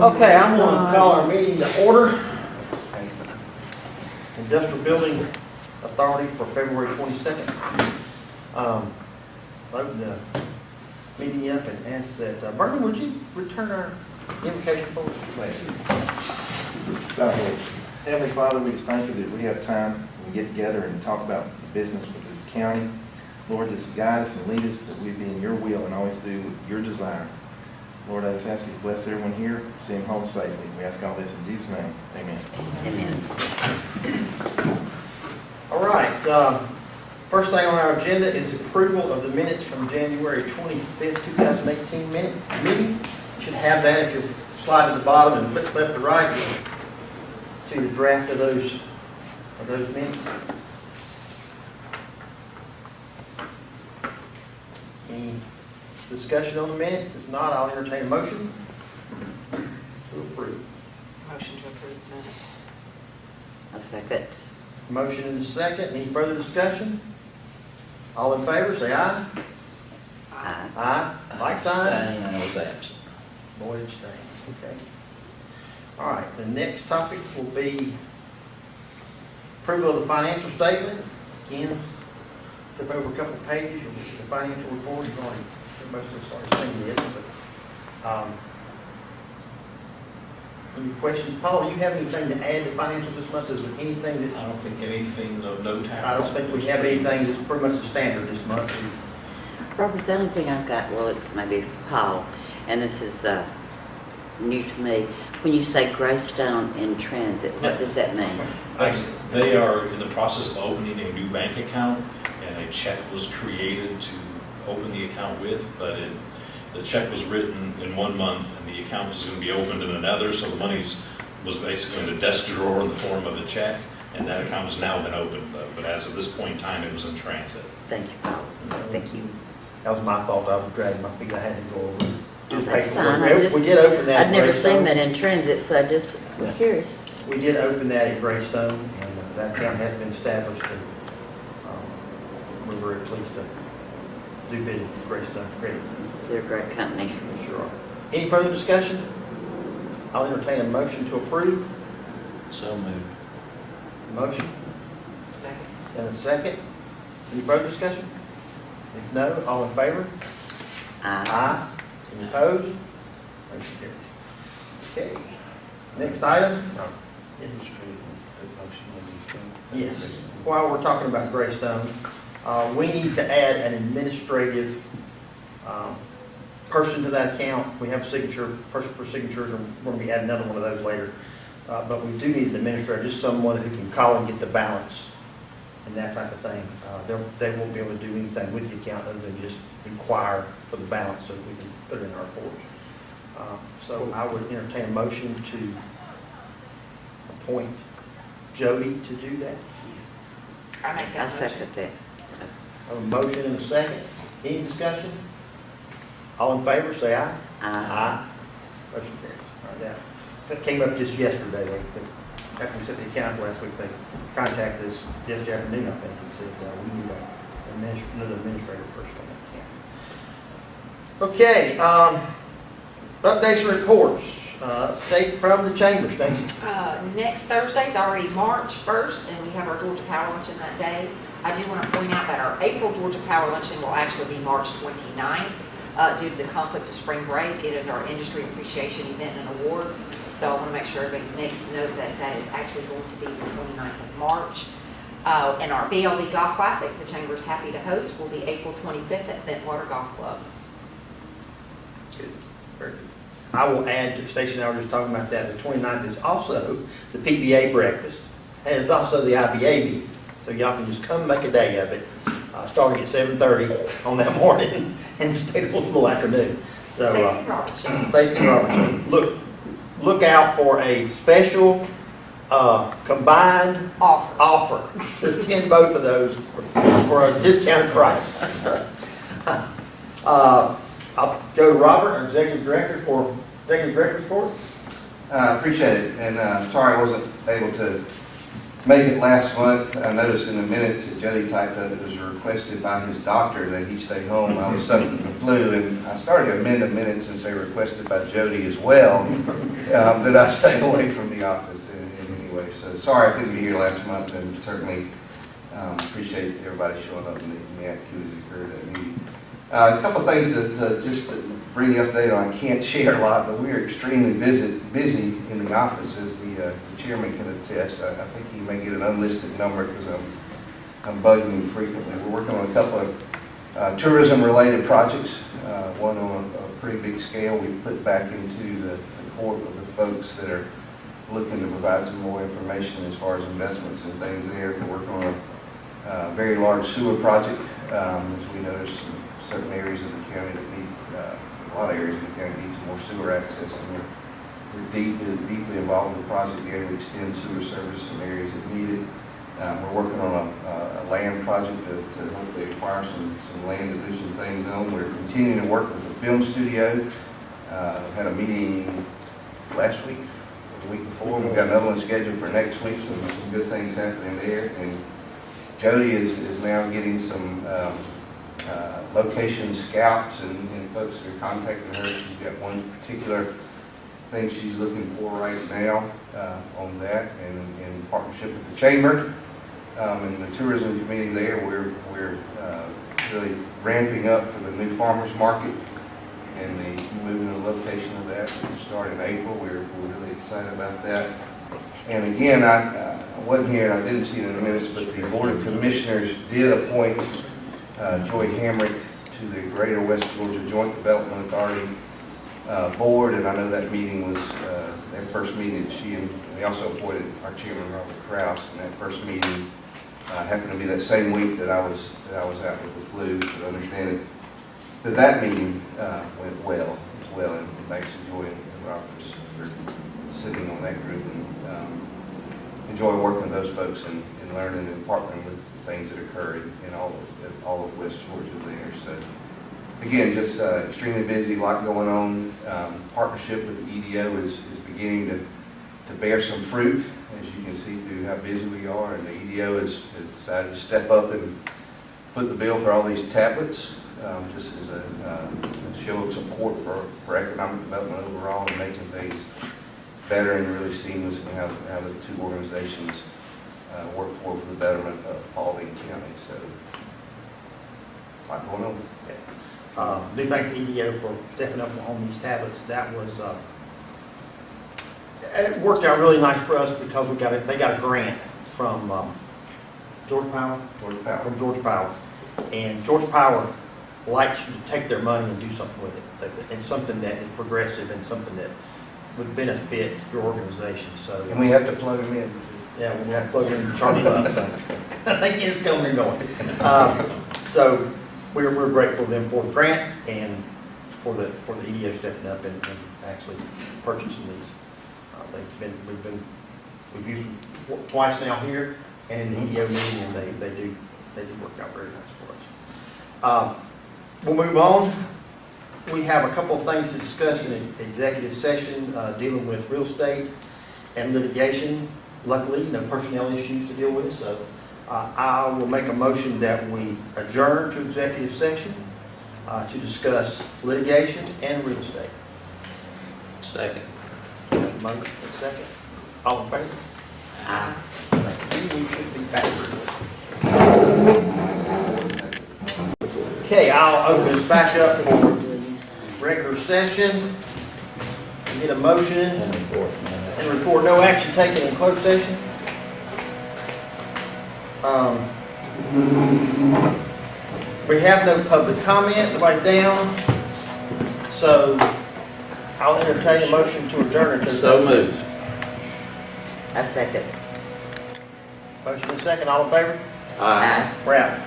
Okay, I'm going to call our meeting to order. Industrial Building Authority for February 22nd. Open the meeting up and ask that, Vernon, would you return our invocation for us? Heavenly Father, we just thank you that we have time to get together and talk about the business with the county. Lord, just guide us and lead us that we be in your will and always do your desire. Lord, I just ask you to bless everyone here, send them home safely. We ask all this in Jesus' name. Amen. Amen. All right. First thing on our agenda is approval of the minutes from January 25th, 2018 meeting. You should have that if you slide to the bottom and flip left to right. You'll see the draft of those minutes. Any discussion on the minutes? If not, I'll entertain a motion to approve. Motion to approve the minutes. A second. Motion and a second. Any further discussion? All in favor, say aye. Aye. Aye. Like sign? I was absent. Boyd abstains. Okay. All right. The next topic will be approval of the financial statement. Again, flip over a couple of pages. You'll get the financial report. You've already, most of us already seen this, but any questions? Paul, do you have anything to add to financials this month? Is there anything that? I don't think anything of no tax. I don't think we have anything that's pretty much the standard this month. Robert, the only thing I've got, well, it may be for Paul, and this is new to me. When you say Greystone in transit, what does that mean? They are in the process of opening a new bank account, and a check was created to open the account with, but the check was written in 1 month, and the account is going to be opened in another, so the money was basically in a desk drawer in the form of a check, and that account has now been opened, but as of this point in time, it was in transit. Thank you, Paul. Thank you. That was my fault. I was dragging my feet. I had to go over. Oh, that's fine. We did open that. I'd never seen that in transit, so I just was curious. We did open that at Greystone, and that account has been established, and we're very pleased to do business with Greystone Credit. They're a great company. They sure are. Any further discussion? I'll entertain a motion to approve. So moved. Motion Second. and a second. Any further discussion? If no, all in favor? Aye. Aye. Any opposed? Motion carries. Okay. Next item. Yes. While we're talking about Greystone, we need to add an administrative person to that account. We have a person for signatures, and we're going to add another one of those later. But we do need an administrator, just someone who can call and get the balance and that type of thing. They won't be able to do anything with the account other than just inquire for the balance so that we can put it in our reports. So I would entertain a motion to appoint Jody to do that. I make that motion. Second that. I have a motion and a second. Any discussion? All in favor, say aye. Aye. Motion carries. All right, that came up just yesterday. After we set the account last week, they contacted us yesterday afternoon, I think, and said we need another administrative person on that account. Okay. Updates and reports. Update from the chamber, Stacy. Next Thursday is already March 1st, and we have our Georgia Power Luncheon that day. I do want to point out that our April Georgia Power Luncheon will actually be March 29th due to the conflict of spring break. It is our industry appreciation event and awards, so I want to make sure everybody makes note that that is actually going to be the 29th of March. And our BLD Golf Classic, the Chamber is happy to host, will be April 25th at Bentwater Golf Club. Good. Very good. I will add to, Stacy and I were just talking about that, the 29th is also the PBA breakfast, and it's also the IBA meeting. So y'all can just come and make a day of it, starting at 7:30 on that morning and stay till the afternoon. So, Stacy Robertson. Stacy Robertson, look out for a special combined offer to attend both of those for a discounted price. I'll go to Robert, our Executive Director, for Executive Director's report. Appreciate it, and sorry I wasn't able to make it last month. I noticed in the minutes that Jody typed up, it was requested by his doctor that he stay home. I was suffering from the flu, and I started to amend the minutes since they were requested by Jody as well. that I stay away from the office in any way. So sorry I couldn't be here last month, and certainly appreciate everybody showing up and the activities that occurred at that meeting. A couple of things that just to bring the update on, I can't share a lot, but we are extremely busy in the office, as the chairman can attest. I think he may get an unlisted number because I'm bugging him frequently. We're working on a couple of tourism-related projects, one on a pretty big scale. We've put back into the court with the folks that are looking to provide some more information as far as investments and things there. We're working on a very large sewer project, as we know there's certain areas of the county that need, a lot of areas of the county need some more sewer access, and we're deeply involved in the project there to extend sewer service in areas that need it. We're working on a land project to hopefully acquire some land to do some things on. We're continuing to work with the film studio. Had a meeting last week, or the week before. We've got another one scheduled for next week, so there's some good things happening there. And Jody is now getting some location scouts and folks that are contacting her. She's got one particular thing she's looking for right now on that, and in partnership with the chamber and the tourism committee there, we're really ramping up for the new farmers market and the moving the location of that. We'll start in April. We're really excited about that. And again, I wasn't here and I didn't see it in the minutes, but the Board of Commissioners did appoint Joy Hamrick to the Greater West Georgia Joint Development Authority board, and I know that meeting was their first meeting that she, and we also appointed our chairman Robert Kraus, and that first meeting happened to be that same week that I was out with the flu. So I understand that meeting went well as well, and thanks to Joy and Robert for sitting on that group, and enjoy working with those folks and learning and partnering with things that occur in all of West Georgia there. So again, just extremely busy, a lot going on. Partnership with the EDO is beginning to bear some fruit, as you can see through how busy we are. And the EDO has decided to step up and foot the bill for all these tablets, just as a show of support for economic development overall and making things better and really seamless in how the two organizations work for the betterment of Paulding County. So, a lot going on. Do thank the EDO for stepping up on these tablets. That was, it worked out really nice for us because they got a grant from Georgia Power. From Georgia Power. And Georgia Power likes you to take their money and do something with it. And something that is progressive and something that would benefit your organization. So, And we have to plug them in. yeah, we have to plug in Charlie Buck. So I think it's coming and going. So we're grateful to them for the grant and for the EDO stepping up and actually purchasing these. We've used them twice now here and in the EDO meeting, and they do work out very nice for us. We'll move on. We have a couple of things to discuss in an executive session dealing with real estate and litigation. Luckily, no personnel issues to deal with, so I will make a motion that we adjourn to executive session to discuss litigation and real estate. Second. Motion and second. All in favor? Aye. Thank you. We should be back. Okay, I'll open this back up for regular session. Get a motion and report no action taken in closed session. We have no public comment, nobody down, so I'll entertain a motion to adjourn. So moved. I second. Motion and second, all in favor? Aye. We're out.